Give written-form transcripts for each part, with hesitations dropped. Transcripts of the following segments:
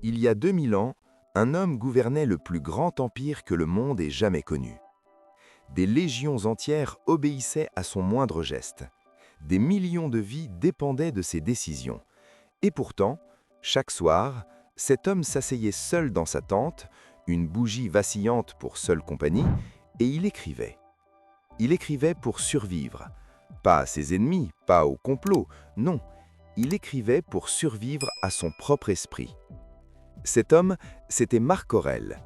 Il y a 2000 ans, un homme gouvernait le plus grand empire que le monde ait jamais connu. Des légions entières obéissaient à son moindre geste. Des millions de vies dépendaient de ses décisions. Et pourtant, chaque soir, cet homme s'asseyait seul dans sa tente, une bougie vacillante pour seule compagnie, et il écrivait. Il écrivait pour survivre. Pas à ses ennemis, pas au complot, non. Il écrivait pour survivre à son propre esprit. Cet homme, c'était Marc Aurèle.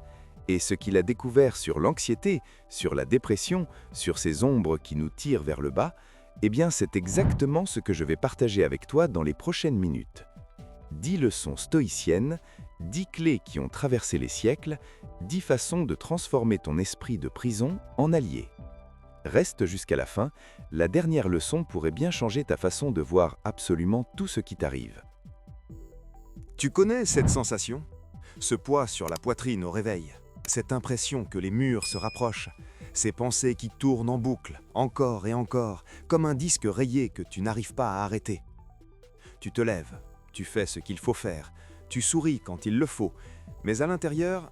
Et ce qu'il a découvert sur l'anxiété, sur la dépression, sur ces ombres qui nous tirent vers le bas, eh bien c'est exactement ce que je vais partager avec toi dans les prochaines minutes. 10 leçons stoïciennes, 10 clés qui ont traversé les siècles, 10 façons de transformer ton esprit de prison en allié. Reste jusqu'à la fin, la dernière leçon pourrait bien changer ta façon de voir absolument tout ce qui t'arrive. Tu connais cette sensation? Ce poids sur la poitrine au réveil, cette impression que les murs se rapprochent, ces pensées qui tournent en boucle, encore et encore, comme un disque rayé que tu n'arrives pas à arrêter. Tu te lèves, tu fais ce qu'il faut faire, tu souris quand il le faut, mais à l'intérieur,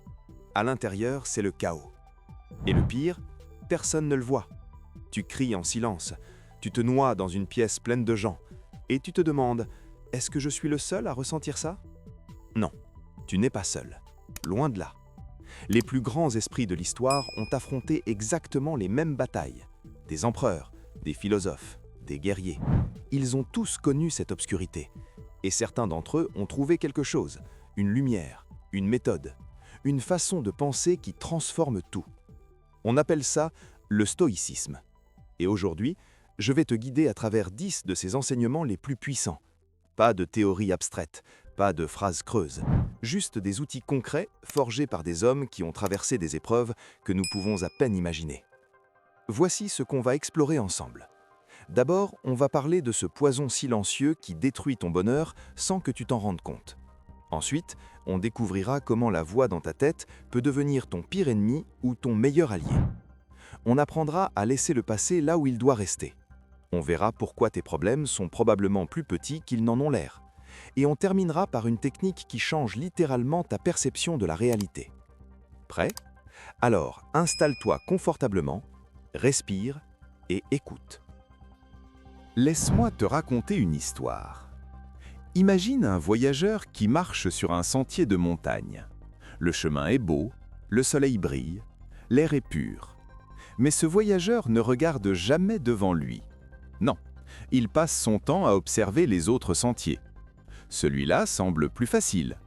c'est le chaos. Et le pire, personne ne le voit. Tu cries en silence, tu te noies dans une pièce pleine de gens, et tu te demandes, est-ce que je suis le seul à ressentir ça? Non, tu n'es pas seul, loin de là. Les plus grands esprits de l'histoire ont affronté exactement les mêmes batailles. Des empereurs, des philosophes, des guerriers. Ils ont tous connu cette obscurité. Et certains d'entre eux ont trouvé quelque chose, une lumière, une méthode, une façon de penser qui transforme tout. On appelle ça le stoïcisme. Et aujourd'hui, je vais te guider à travers 10 de ces enseignements les plus puissants. Pas de théories abstraites, pas de phrases creuses, juste des outils concrets forgés par des hommes qui ont traversé des épreuves que nous pouvons à peine imaginer. Voici ce qu'on va explorer ensemble. D'abord, on va parler de ce poison silencieux qui détruit ton bonheur sans que tu t'en rendes compte. Ensuite, on découvrira comment la voix dans ta tête peut devenir ton pire ennemi ou ton meilleur allié. On apprendra à laisser le passé là où il doit rester. On verra pourquoi tes problèmes sont probablement plus petits qu'ils n'en ont l'air. Et on terminera par une technique qui change littéralement ta perception de la réalité. Prêt? Alors, installe-toi confortablement, respire et écoute. Laisse-moi te raconter une histoire. Imagine un voyageur qui marche sur un sentier de montagne. Le chemin est beau, le soleil brille, l'air est pur. Mais ce voyageur ne regarde jamais devant lui. Non, il passe son temps à observer les autres sentiers. Celui-là semble plus facile.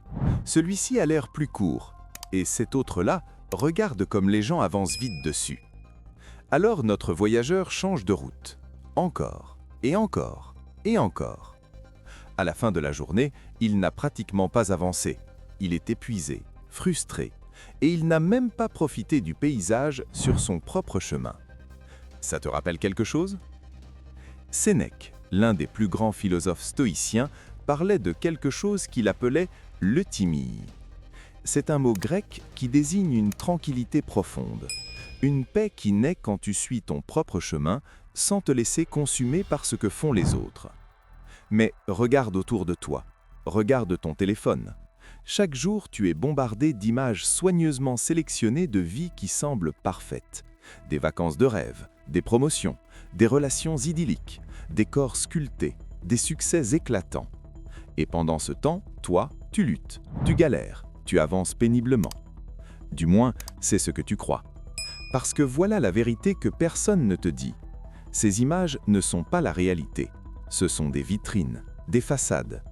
Celui-ci a l'air plus court. Et cet autre-là regarde comme les gens avancent vite dessus. Alors notre voyageur change de route. Encore, et encore, et encore. À la fin de la journée, il n'a pratiquement pas avancé. Il est épuisé, frustré, et il n'a même pas profité du paysage sur son propre chemin. Ça te rappelle quelque chose? Sénèque, l'un des plus grands philosophes stoïciens, parlait de quelque chose qu'il appelait l'euthymie. C'est un mot grec qui désigne une tranquillité profonde, une paix qui naît quand tu suis ton propre chemin sans te laisser consumer par ce que font les autres. Mais regarde autour de toi, regarde ton téléphone. Chaque jour, tu es bombardé d'images soigneusement sélectionnées de vies qui semblent parfaites. Des vacances de rêve, des promotions, des relations idylliques, des corps sculptés, des succès éclatants. Et pendant ce temps, toi, tu luttes, tu galères, tu avances péniblement. Du moins, c'est ce que tu crois. Parce que voilà la vérité que personne ne te dit. Ces images ne sont pas la réalité. Ce sont des vitrines, des façades.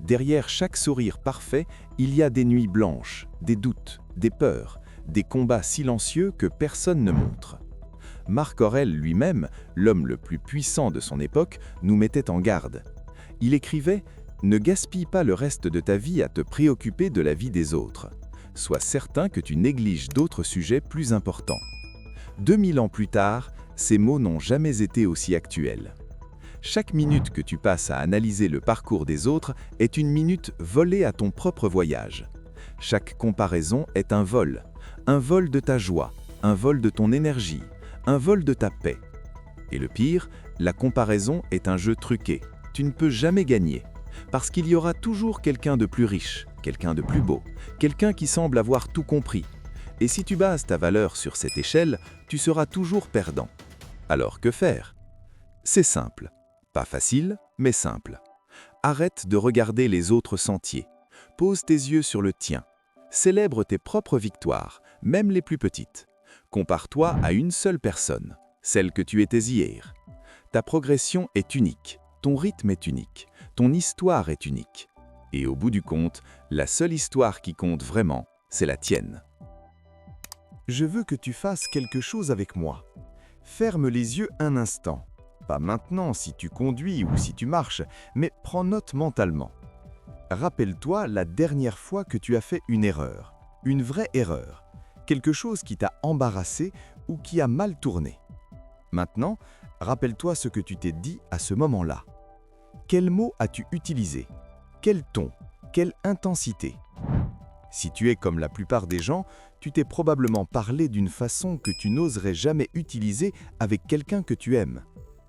Derrière chaque sourire parfait, il y a des nuits blanches, des doutes, des peurs, des combats silencieux que personne ne montre. Marc Aurèle lui-même, l'homme le plus puissant de son époque, nous mettait en garde. Il écrivait « Ne gaspille pas le reste de ta vie à te préoccuper de la vie des autres. Sois certain que tu négliges d'autres sujets plus importants. » 2000 ans plus tard, ces mots n'ont jamais été aussi actuels. Chaque minute que tu passes à analyser le parcours des autres est une minute volée à ton propre voyage. Chaque comparaison est un vol de ta joie, un vol de ton énergie, un vol de ta paix. Et le pire, la comparaison est un jeu truqué. Tu ne peux jamais gagner. Parce qu'il y aura toujours quelqu'un de plus riche, quelqu'un de plus beau, quelqu'un qui semble avoir tout compris. Et si tu bases ta valeur sur cette échelle, tu seras toujours perdant. Alors que faire? C'est simple. Pas facile, mais simple. Arrête de regarder les autres sentiers. Pose tes yeux sur le tien. Célèbre tes propres victoires, même les plus petites. Compare-toi à une seule personne, celle que tu étais hier. Ta progression est unique, ton rythme est unique, ton histoire est unique. Et au bout du compte, la seule histoire qui compte vraiment, c'est la tienne. Je veux que tu fasses quelque chose avec moi. Ferme les yeux un instant. Pas maintenant si tu conduis ou si tu marches, mais prends note mentalement. Rappelle-toi la dernière fois que tu as fait une erreur, une vraie erreur, quelque chose qui t'a embarrassé ou qui a mal tourné. Maintenant, rappelle-toi ce que tu t'es dit à ce moment-là. Quel mot as-tu utilisé? Quel ton? Quelle intensité? Si tu es comme la plupart des gens, tu t'es probablement parlé d'une façon que tu n'oserais jamais utiliser avec quelqu'un que tu aimes.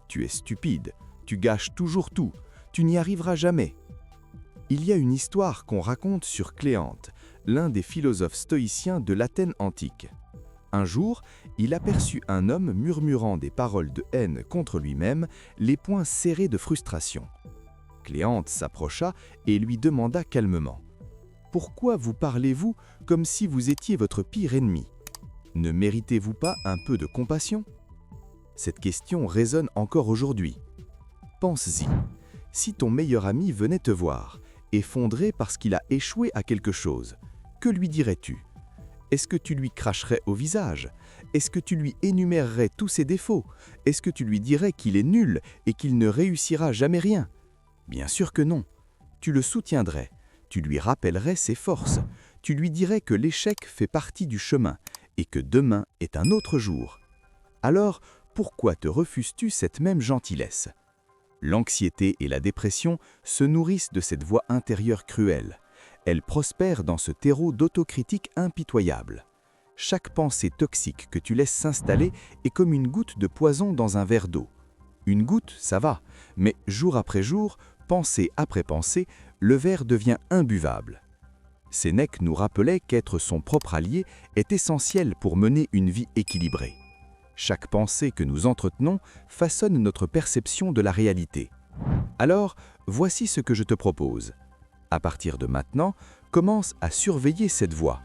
Tu es stupide, tu gâches toujours tout, tu n'y arriveras jamais. Il y a une histoire qu'on raconte sur Cléante, l'un des philosophes stoïciens de l'Athènes antique. Un jour, il aperçut un homme murmurant des paroles de haine contre lui-même, les poings serrés de frustration. Cléante s'approcha et lui demanda calmement : « Pourquoi vous parlez-vous comme si vous étiez votre pire ennemi? Ne méritez-vous pas un peu de compassion ?» Cette question résonne encore aujourd'hui. Pense-y, si ton meilleur ami venait te voir, effondré parce qu'il a échoué à quelque chose, que lui dirais-tu? Est-ce que tu lui cracherais au visage? Est-ce que tu lui énumérerais tous ses défauts? Est-ce que tu lui dirais qu'il est nul et qu'il ne réussira jamais rien? Bien sûr que non. Tu le soutiendrais, tu lui rappellerais ses forces, tu lui dirais que l'échec fait partie du chemin et que demain est un autre jour. Alors, pourquoi te refuses-tu cette même gentillesse? L'anxiété et la dépression se nourrissent de cette voix intérieure cruelle. Elles prospèrent dans ce terreau d'autocritique impitoyable. Chaque pensée toxique que tu laisses s'installer est comme une goutte de poison dans un verre d'eau. Une goutte, ça va, mais jour après jour, pensée après pensée, le verre devient imbuvable. Sénèque nous rappelait qu'être son propre allié est essentiel pour mener une vie équilibrée. Chaque pensée que nous entretenons façonne notre perception de la réalité. Alors, voici ce que je te propose. À partir de maintenant, commence à surveiller cette voix.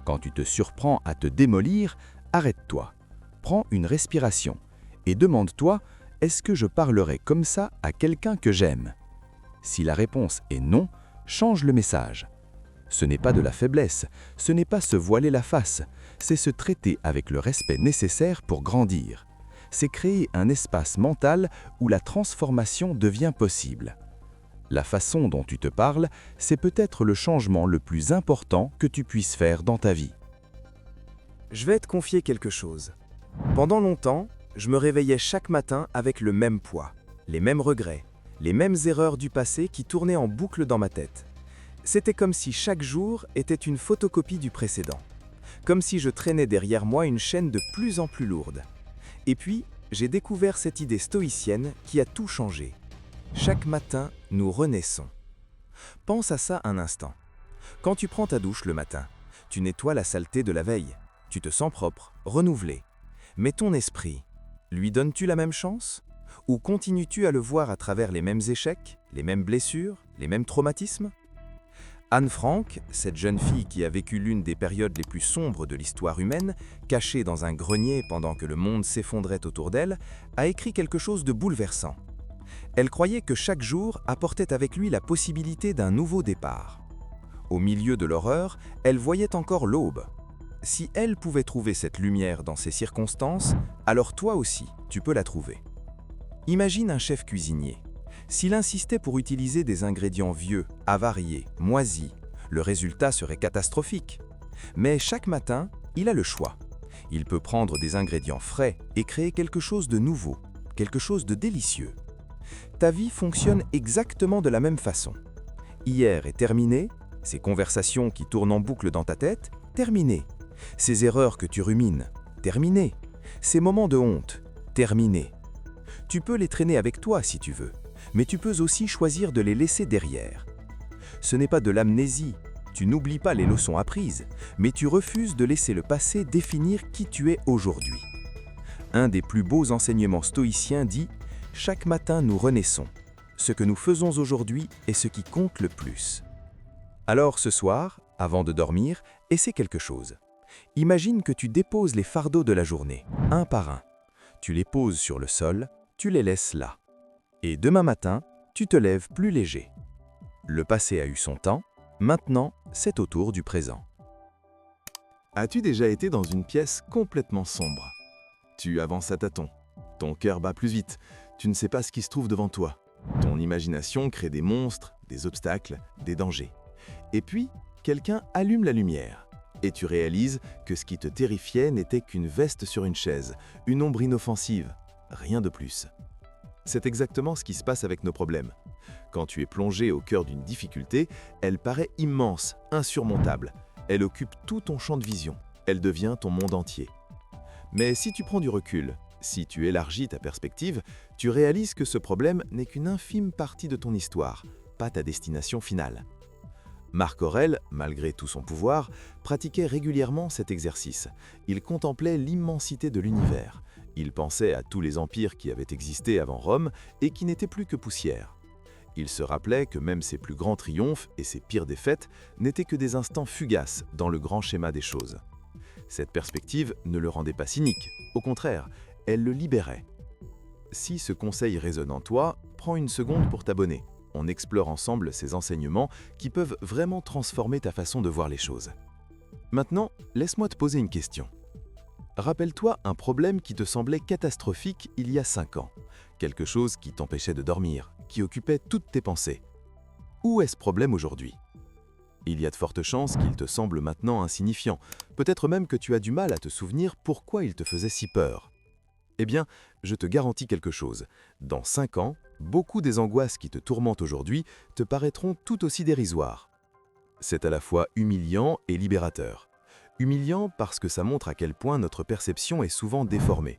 Quand tu te surprends à te démolir, arrête-toi. Prends une respiration et demande-toi: est-ce que je parlerai comme ça à quelqu'un que j'aime? Si la réponse est non, change le message. Ce n'est pas de la faiblesse, ce n'est pas se voiler la face, c'est se traiter avec le respect nécessaire pour grandir. C'est créer un espace mental où la transformation devient possible. La façon dont tu te parles, c'est peut-être le changement le plus important que tu puisses faire dans ta vie. Je vais te confier quelque chose. Pendant longtemps, je me réveillais chaque matin avec le même poids, les mêmes regrets, les mêmes erreurs du passé qui tournaient en boucle dans ma tête. C'était comme si chaque jour était une photocopie du précédent. Comme si je traînais derrière moi une chaîne de plus en plus lourde. Et puis, j'ai découvert cette idée stoïcienne qui a tout changé. Chaque matin, nous renaissons. Pense à ça un instant. Quand tu prends ta douche le matin, tu nettoies la saleté de la veille. Tu te sens propre, renouvelé. Mais ton esprit, lui donnes-tu la même chance? Ou continues-tu à le voir à travers les mêmes échecs, les mêmes blessures, les mêmes traumatismes? Anne Frank, cette jeune fille qui a vécu l'une des périodes les plus sombres de l'histoire humaine, cachée dans un grenier pendant que le monde s'effondrait autour d'elle, a écrit quelque chose de bouleversant. Elle croyait que chaque jour apportait avec lui la possibilité d'un nouveau départ. Au milieu de l'horreur, elle voyait encore l'aube. Si elle pouvait trouver cette lumière dans ces circonstances, alors toi aussi, tu peux la trouver. Imagine un chef cuisinier. S'il insistait pour utiliser des ingrédients vieux, avariés, moisis, le résultat serait catastrophique. Mais chaque matin, il a le choix. Il peut prendre des ingrédients frais et créer quelque chose de nouveau, quelque chose de délicieux. Ta vie fonctionne exactement de la même façon. Hier est terminé, ces conversations qui tournent en boucle dans ta tête, terminées. Ces erreurs que tu rumines, terminées. Ces moments de honte, terminés. Tu peux les traîner avec toi si tu veux. mais tu peux aussi choisir de les laisser derrière. Ce n'est pas de l'amnésie, tu n'oublies pas les leçons apprises, mais tu refuses de laisser le passé définir qui tu es aujourd'hui. Un des plus beaux enseignements stoïciens dit « Chaque matin nous renaissons. Ce que nous faisons aujourd'hui est ce qui compte le plus. » Alors ce soir, avant de dormir, essaie quelque chose. Imagine que tu déposes les fardeaux de la journée, un par un. Tu les poses sur le sol, tu les laisses là. Et demain matin, tu te lèves plus léger. Le passé a eu son temps, maintenant c'est au tour du présent. As-tu déjà été dans une pièce complètement sombre? Tu avances à tâtons. Ton cœur bat plus vite. Tu ne sais pas ce qui se trouve devant toi. Ton imagination crée des monstres, des obstacles, des dangers. Et puis, quelqu'un allume la lumière. Et tu réalises que ce qui te terrifiait n'était qu'une veste sur une chaise, une ombre inoffensive, rien de plus. C'est exactement ce qui se passe avec nos problèmes. Quand tu es plongé au cœur d'une difficulté, elle paraît immense, insurmontable. Elle occupe tout ton champ de vision. Elle devient ton monde entier. Mais si tu prends du recul, si tu élargis ta perspective, tu réalises que ce problème n'est qu'une infime partie de ton histoire, pas ta destination finale. Marc Aurèle, malgré tout son pouvoir, pratiquait régulièrement cet exercice. Il contemplait l'immensité de l'univers. Il pensait à tous les empires qui avaient existé avant Rome et qui n'étaient plus que poussière. Il se rappelait que même ses plus grands triomphes et ses pires défaites n'étaient que des instants fugaces dans le grand schéma des choses. Cette perspective ne le rendait pas cynique, au contraire, elle le libérait. Si ce conseil résonne en toi, prends une seconde pour t'abonner. On explore ensemble ces enseignements qui peuvent vraiment transformer ta façon de voir les choses. Maintenant, laisse-moi te poser une question. Rappelle-toi un problème qui te semblait catastrophique il y a 5 ans. Quelque chose qui t'empêchait de dormir, qui occupait toutes tes pensées. Où est ce problème aujourd'hui? Il y a de fortes chances qu'il te semble maintenant insignifiant. Peut-être même que tu as du mal à te souvenir pourquoi il te faisait si peur. Eh bien, je te garantis quelque chose. Dans 5 ans, beaucoup des angoisses qui te tourmentent aujourd'hui te paraîtront tout aussi dérisoires. C'est à la fois humiliant et libérateur. Humiliant parce que ça montre à quel point notre perception est souvent déformée.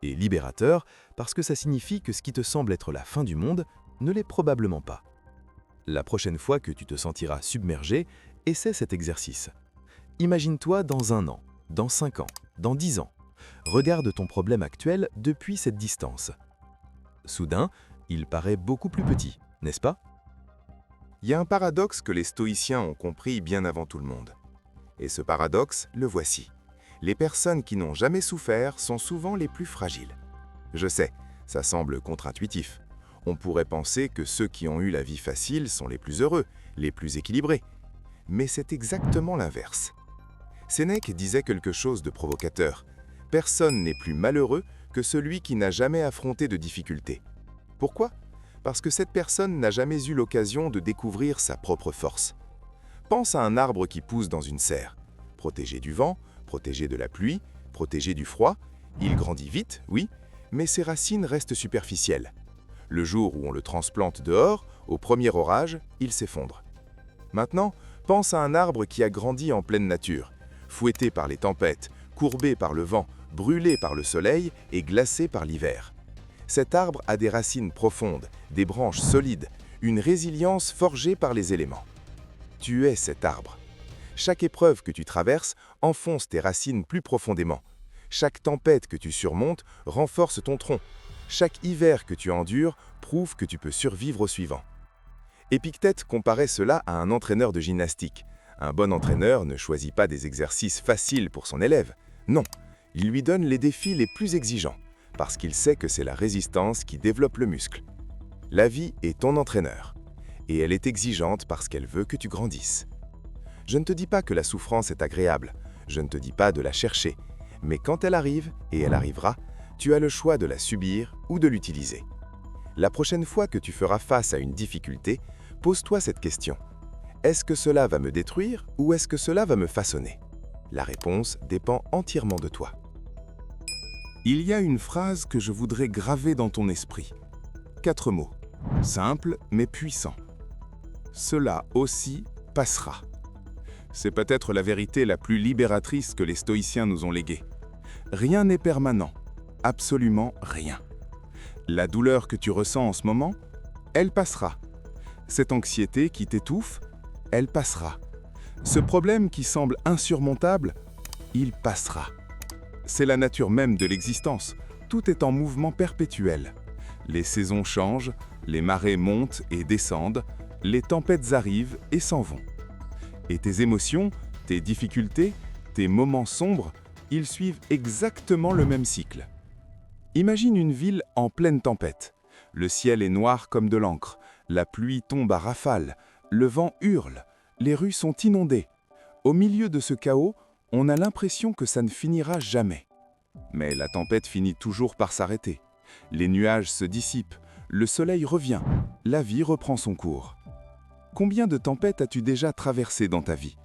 Et libérateur parce que ça signifie que ce qui te semble être la fin du monde ne l'est probablement pas. La prochaine fois que tu te sentiras submergé, essaie cet exercice. Imagine-toi dans 1 an, dans 5 ans, dans 10 ans. Regarde ton problème actuel depuis cette distance. Soudain, il paraît beaucoup plus petit, n'est-ce pas? Il y a un paradoxe que les stoïciens ont compris bien avant tout le monde. Et ce paradoxe, le voici. Les personnes qui n'ont jamais souffert sont souvent les plus fragiles. Je sais, ça semble contre-intuitif. On pourrait penser que ceux qui ont eu la vie facile sont les plus heureux, les plus équilibrés. Mais c'est exactement l'inverse. Sénèque disait quelque chose de provocateur. Personne n'est plus malheureux que celui qui n'a jamais affronté de difficultés. Pourquoi? Parce que cette personne n'a jamais eu l'occasion de découvrir sa propre force. Pense à un arbre qui pousse dans une serre. Protégé du vent, protégé de la pluie, protégé du froid, il grandit vite, oui, mais ses racines restent superficielles. Le jour où on le transplante dehors, au premier orage, il s'effondre. Maintenant, pense à un arbre qui a grandi en pleine nature, fouetté par les tempêtes, courbé par le vent, brûlé par le soleil et glacé par l'hiver. Cet arbre a des racines profondes, des branches solides, une résilience forgée par les éléments. Tu es cet arbre. Chaque épreuve que tu traverses enfonce tes racines plus profondément. Chaque tempête que tu surmontes renforce ton tronc. Chaque hiver que tu endures prouve que tu peux survivre au suivant. Épictète comparait cela à un entraîneur de gymnastique. Un bon entraîneur ne choisit pas des exercices faciles pour son élève. Non, il lui donne les défis les plus exigeants, parce qu'il sait que c'est la résistance qui développe le muscle. La vie est ton entraîneur, et elle est exigeante parce qu'elle veut que tu grandisses. Je ne te dis pas que la souffrance est agréable, je ne te dis pas de la chercher, mais quand elle arrive, et elle arrivera, tu as le choix de la subir ou de l'utiliser. La prochaine fois que tu feras face à une difficulté, pose-toi cette question. Est-ce que cela va me détruire ou est-ce que cela va me façonner? La réponse dépend entièrement de toi. Il y a une phrase que je voudrais graver dans ton esprit. 4 mots, simples mais puissants. Cela aussi passera. C'est peut-être la vérité la plus libératrice que les stoïciens nous ont léguée. Rien n'est permanent, absolument rien. La douleur que tu ressens en ce moment, elle passera. Cette anxiété qui t'étouffe, elle passera. Ce problème qui semble insurmontable, il passera. C'est la nature même de l'existence. Tout est en mouvement perpétuel. Les saisons changent, les marées montent et descendent, les tempêtes arrivent et s'en vont. Et tes émotions, tes difficultés, tes moments sombres, ils suivent exactement le même cycle. Imagine une ville en pleine tempête. Le ciel est noir comme de l'encre, la pluie tombe à rafales, le vent hurle, les rues sont inondées. Au milieu de ce chaos, on a l'impression que ça ne finira jamais. Mais la tempête finit toujours par s'arrêter. Les nuages se dissipent, le soleil revient, la vie reprend son cours. Combien de tempêtes as-tu déjà traversées dans ta vie?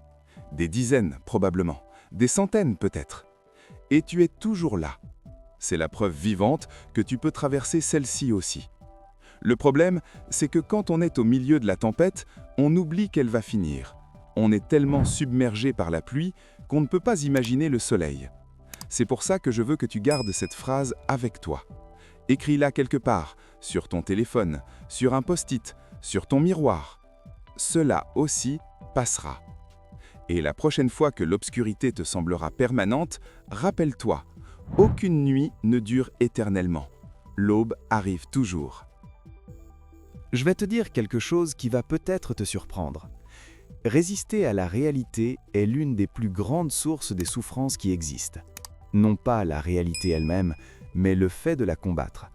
Des dizaines, probablement, des centaines peut-être. Et tu es toujours là. C'est la preuve vivante que tu peux traverser celle-ci aussi. Le problème, c'est que quand on est au milieu de la tempête, on oublie qu'elle va finir. On est tellement submergé par la pluie qu'on ne peut pas imaginer le soleil. C'est pour ça que je veux que tu gardes cette phrase avec toi. Écris-la quelque part, sur ton téléphone, sur un post-it, sur ton miroir. Cela aussi passera. Et la prochaine fois que l'obscurité te semblera permanente, rappelle-toi, aucune nuit ne dure éternellement. L'aube arrive toujours. Je vais te dire quelque chose qui va peut-être te surprendre. Résister à la réalité est l'une des plus grandes sources des souffrances qui existent. Non pas la réalité elle-même, mais le fait de la combattre.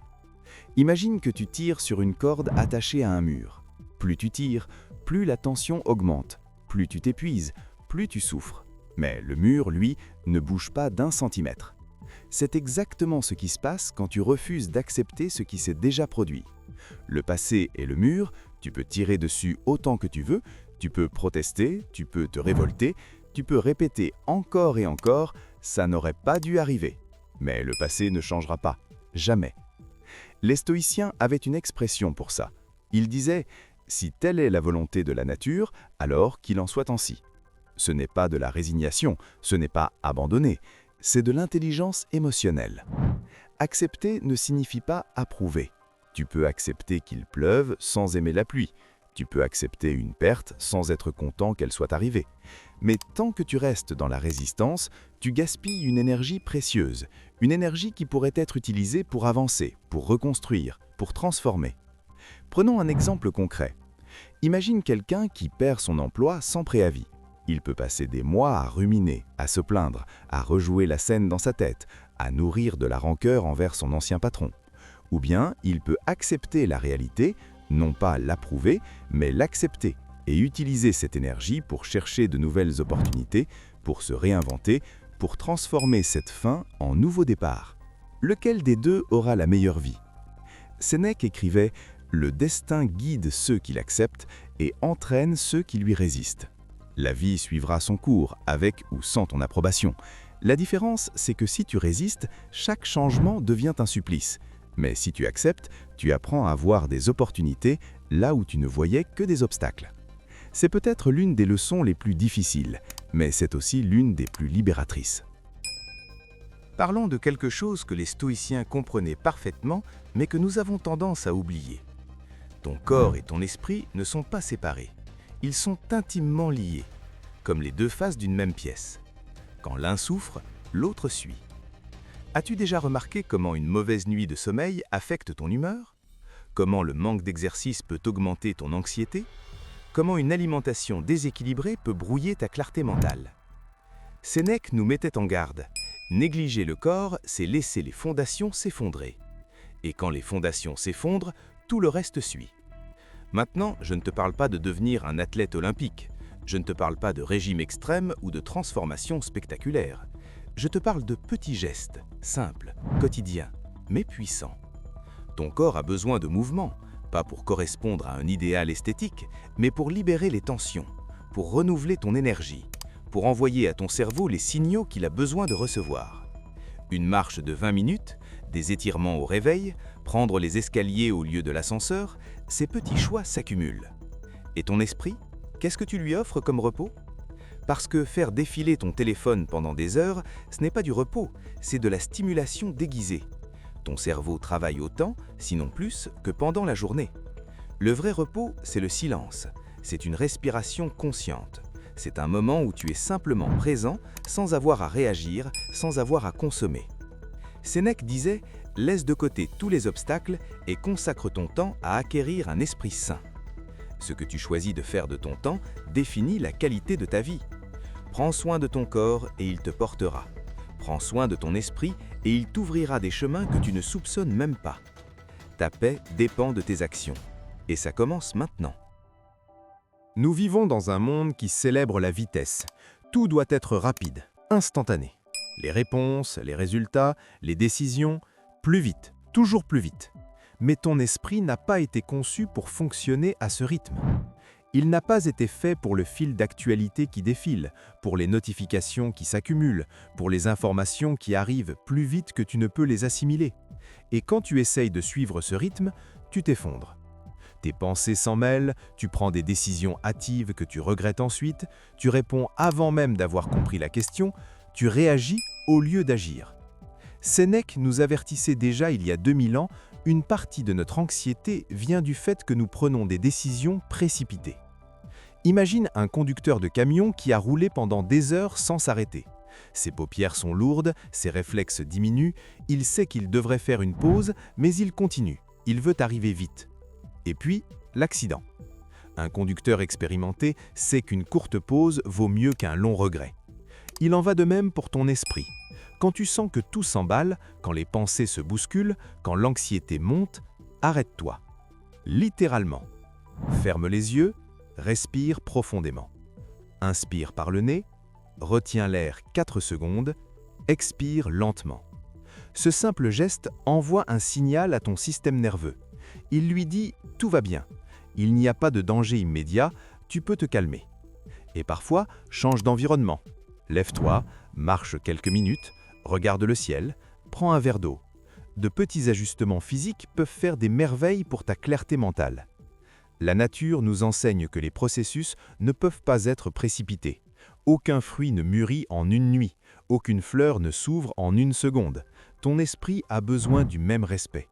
Imagine que tu tires sur une corde attachée à un mur. Plus tu tires, plus la tension augmente, plus tu t'épuises, plus tu souffres. Mais le mur, lui, ne bouge pas d'un centimètre. C'est exactement ce qui se passe quand tu refuses d'accepter ce qui s'est déjà produit. Le passé est le mur, tu peux tirer dessus autant que tu veux, tu peux protester, tu peux te révolter, tu peux répéter encore et encore « ça n'aurait pas dû arriver ». Mais le passé ne changera pas, jamais. Les stoïciens avaient une expression pour ça. Ils disaient « si telle est la volonté de la nature, alors qu'il en soit ainsi ». Ce n'est pas de la résignation, ce n'est pas abandonner, c'est de l'intelligence émotionnelle. Accepter ne signifie pas approuver. Tu peux accepter qu'il pleuve sans aimer la pluie. Tu peux accepter une perte sans être content qu'elle soit arrivée. Mais tant que tu restes dans la résistance, tu gaspilles une énergie précieuse, une énergie qui pourrait être utilisée pour avancer, pour reconstruire, pour transformer. Prenons un exemple concret. Imagine quelqu'un qui perd son emploi sans préavis. Il peut passer des mois à ruminer, à se plaindre, à rejouer la scène dans sa tête, à nourrir de la rancœur envers son ancien patron. Ou bien il peut accepter la réalité, non pas l'approuver, mais l'accepter et utiliser cette énergie pour chercher de nouvelles opportunités, pour se réinventer, pour transformer cette fin en nouveau départ. Lequel des deux aura la meilleure vie? Sénèque écrivait « Le destin guide ceux qui l'acceptent et entraîne ceux qui lui résistent ». La vie suivra son cours, avec ou sans ton approbation. La différence, c'est que si tu résistes, chaque changement devient un supplice. Mais si tu acceptes, tu apprends à voir des opportunités là où tu ne voyais que des obstacles. C'est peut-être l'une des leçons les plus difficiles, mais c'est aussi l'une des plus libératrices. Parlons de quelque chose que les stoïciens comprenaient parfaitement, mais que nous avons tendance à oublier. Ton corps et ton esprit ne sont pas séparés. Ils sont intimement liés, comme les deux faces d'une même pièce. Quand l'un souffre, l'autre suit. As-tu déjà remarqué comment une mauvaise nuit de sommeil affecte ton humeur? Comment le manque d'exercice peut augmenter ton anxiété? Comment une alimentation déséquilibrée peut brouiller ta clarté mentale? Sénèque nous mettait en garde. Négliger le corps, c'est laisser les fondations s'effondrer. Et quand les fondations s'effondrent, tout le reste suit. Maintenant, je ne te parle pas de devenir un athlète olympique. Je ne te parle pas de régime extrême ou de transformation spectaculaire. Je te parle de petits gestes, simples, quotidiens, mais puissants. Ton corps a besoin de mouvement, pas pour correspondre à un idéal esthétique, mais pour libérer les tensions, pour renouveler ton énergie, pour envoyer à ton cerveau les signaux qu'il a besoin de recevoir. Une marche de 20 minutes, des étirements au réveil, prendre les escaliers au lieu de l'ascenseur, ces petits choix s'accumulent. Et ton esprit, qu'est-ce que tu lui offres comme repos? Parce que faire défiler ton téléphone pendant des heures, ce n'est pas du repos, c'est de la stimulation déguisée. Ton cerveau travaille autant, sinon plus, que pendant la journée. Le vrai repos, c'est le silence. C'est une respiration consciente. C'est un moment où tu es simplement présent, sans avoir à réagir, sans avoir à consommer. Sénèque disait « Laisse de côté tous les obstacles et consacre ton temps à acquérir un esprit sain ». Ce que tu choisis de faire de ton temps définit la qualité de ta vie. Prends soin de ton corps et il te portera. Prends soin de ton esprit et il t'ouvrira des chemins que tu ne soupçonnes même pas. Ta paix dépend de tes actions. Et ça commence maintenant. Nous vivons dans un monde qui célèbre la vitesse. Tout doit être rapide, instantané. Les réponses, les résultats, les décisions, plus vite, toujours plus vite. Mais ton esprit n'a pas été conçu pour fonctionner à ce rythme. Il n'a pas été fait pour le fil d'actualité qui défile, pour les notifications qui s'accumulent, pour les informations qui arrivent plus vite que tu ne peux les assimiler. Et quand tu essayes de suivre ce rythme, tu t'effondres. Tes pensées s'en mêlent, tu prends des décisions hâtives que tu regrettes ensuite, tu réponds avant même d'avoir compris la question, tu réagis au lieu d'agir. Sénèque nous avertissait déjà il y a 2000 ans, une partie de notre anxiété vient du fait que nous prenons des décisions précipitées. Imagine un conducteur de camion qui a roulé pendant des heures sans s'arrêter. Ses paupières sont lourdes, ses réflexes diminuent, il sait qu'il devrait faire une pause, mais il continue, il veut arriver vite. Et puis, l'accident. Un conducteur expérimenté sait qu'une courte pause vaut mieux qu'un long regret. Il en va de même pour ton esprit. Quand tu sens que tout s'emballe, quand les pensées se bousculent, quand l'anxiété monte, arrête-toi. Littéralement. Ferme les yeux, respire profondément. Inspire par le nez, retiens l'air 4 secondes, expire lentement. Ce simple geste envoie un signal à ton système nerveux. Il lui dit « tout va bien, il n'y a pas de danger immédiat, tu peux te calmer ». Et parfois, change d'environnement. Lève-toi, marche quelques minutes, regarde le ciel, prends un verre d'eau. De petits ajustements physiques peuvent faire des merveilles pour ta clarté mentale. La nature nous enseigne que les processus ne peuvent pas être précipités. Aucun fruit ne mûrit en une nuit, aucune fleur ne s'ouvre en une seconde. Ton esprit a besoin du même respect.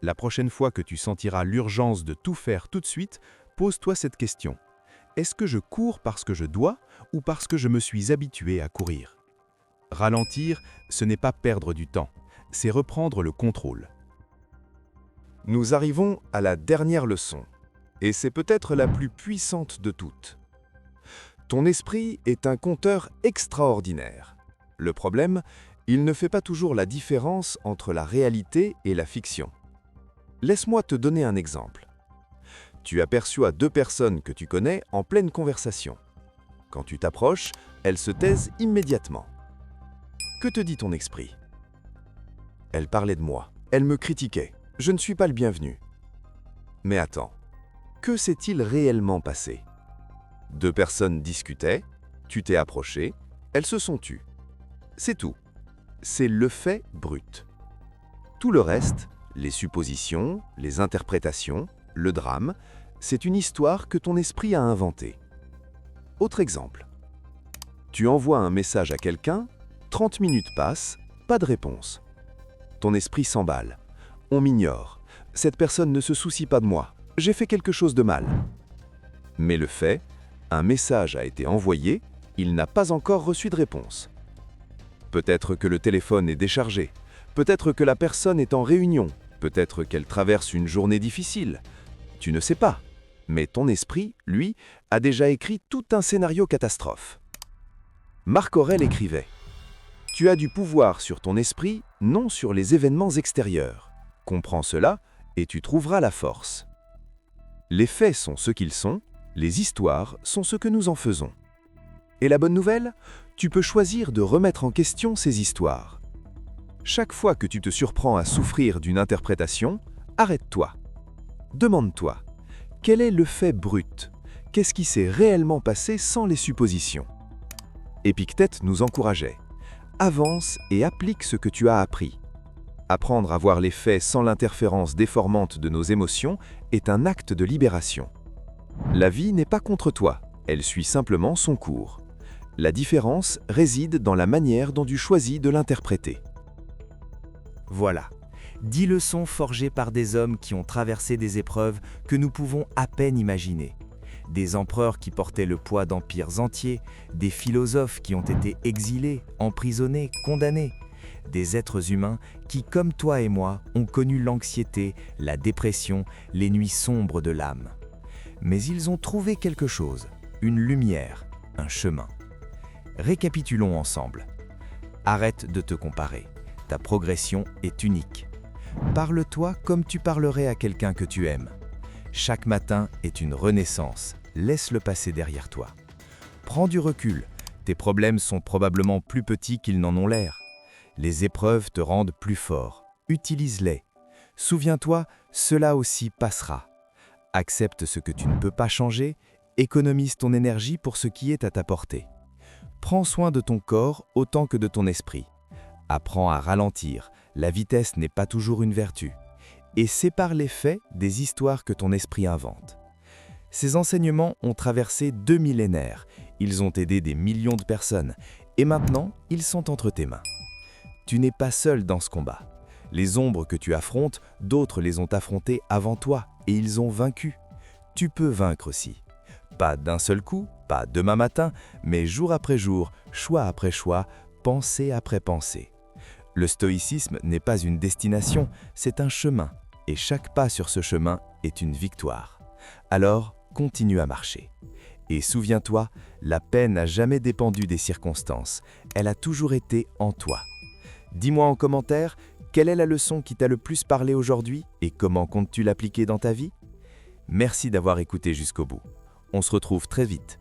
La prochaine fois que tu sentiras l'urgence de tout faire tout de suite, pose-toi cette question. Est-ce que je cours parce que je dois ou parce que je me suis habitué à courir? Ralentir, ce n'est pas perdre du temps, c'est reprendre le contrôle. Nous arrivons à la dernière leçon, et c'est peut-être la plus puissante de toutes. Ton esprit est un compteur extraordinaire. Le problème, il ne fait pas toujours la différence entre la réalité et la fiction. Laisse-moi te donner un exemple. Tu aperçois 2 personnes que tu connais en pleine conversation. Quand tu t'approches, elles se taisent immédiatement. Que te dit ton esprit? Elle parlait de moi, elle me critiquait, je ne suis pas le bienvenu. Mais attends, que s'est-il réellement passé? 2 personnes discutaient, tu t'es approché, elles se sont tues. C'est tout. C'est le fait brut. Tout le reste, les suppositions, les interprétations, le drame, c'est une histoire que ton esprit a inventée. Autre exemple. Tu envoies un message à quelqu'un, 30 minutes passent, pas de réponse. Ton esprit s'emballe. On m'ignore. Cette personne ne se soucie pas de moi. J'ai fait quelque chose de mal. Mais le fait, un message a été envoyé, il n'a pas encore reçu de réponse. Peut-être que le téléphone est déchargé. Peut-être que la personne est en réunion. Peut-être qu'elle traverse une journée difficile. Tu ne sais pas. Mais ton esprit, lui, a déjà écrit tout un scénario catastrophe. Marc Aurèle écrivait « Tu as du pouvoir sur ton esprit, non sur les événements extérieurs. Comprends cela et tu trouveras la force. » Les faits sont ce qu'ils sont, les histoires sont ce que nous en faisons. Et la bonne nouvelle, tu peux choisir de remettre en question ces histoires. Chaque fois que tu te surprends à souffrir d'une interprétation, arrête-toi. Demande-toi, quel est le fait brut? Qu'est-ce qui s'est réellement passé sans les suppositions? Épictète nous encourageait. Avance et applique ce que tu as appris. Apprendre à voir les faits sans l'interférence déformante de nos émotions est un acte de libération. La vie n'est pas contre toi, elle suit simplement son cours. La différence réside dans la manière dont tu choisis de l'interpréter. Voilà. 10 leçons forgées par des hommes qui ont traversé des épreuves que nous pouvons à peine imaginer. Des empereurs qui portaient le poids d'empires entiers, des philosophes qui ont été exilés, emprisonnés, condamnés, des êtres humains qui, comme toi et moi, ont connu l'anxiété, la dépression, les nuits sombres de l'âme. Mais ils ont trouvé quelque chose, une lumière, un chemin. Récapitulons ensemble. Arrête de te comparer. Ta progression est unique. Parle-toi comme tu parlerais à quelqu'un que tu aimes. Chaque matin est une renaissance. Laisse le passé derrière toi. Prends du recul. Tes problèmes sont probablement plus petits qu'ils n'en ont l'air. Les épreuves te rendent plus fort. Utilise-les. Souviens-toi, cela aussi passera. Accepte ce que tu ne peux pas changer. Économise ton énergie pour ce qui est à ta portée. Prends soin de ton corps autant que de ton esprit. Apprends à ralentir. La vitesse n'est pas toujours une vertu. Et sépare les faits des histoires que ton esprit invente. Ces enseignements ont traversé 2 millénaires. Ils ont aidé des millions de personnes. Et maintenant, ils sont entre tes mains. Tu n'es pas seul dans ce combat. Les ombres que tu affrontes, d'autres les ont affrontées avant toi et ils ont vaincu. Tu peux vaincre aussi. Pas d'un seul coup, pas demain matin, mais jour après jour, choix après choix, pensée après pensée. Le stoïcisme n'est pas une destination, c'est un chemin. Et chaque pas sur ce chemin est une victoire. Alors, continue à marcher. Et souviens-toi, la paix n'a jamais dépendu des circonstances, elle a toujours été en toi. Dis-moi en commentaire, quelle est la leçon qui t'a le plus parlé aujourd'hui et comment comptes-tu l'appliquer dans ta vie? Merci d'avoir écouté jusqu'au bout. On se retrouve très vite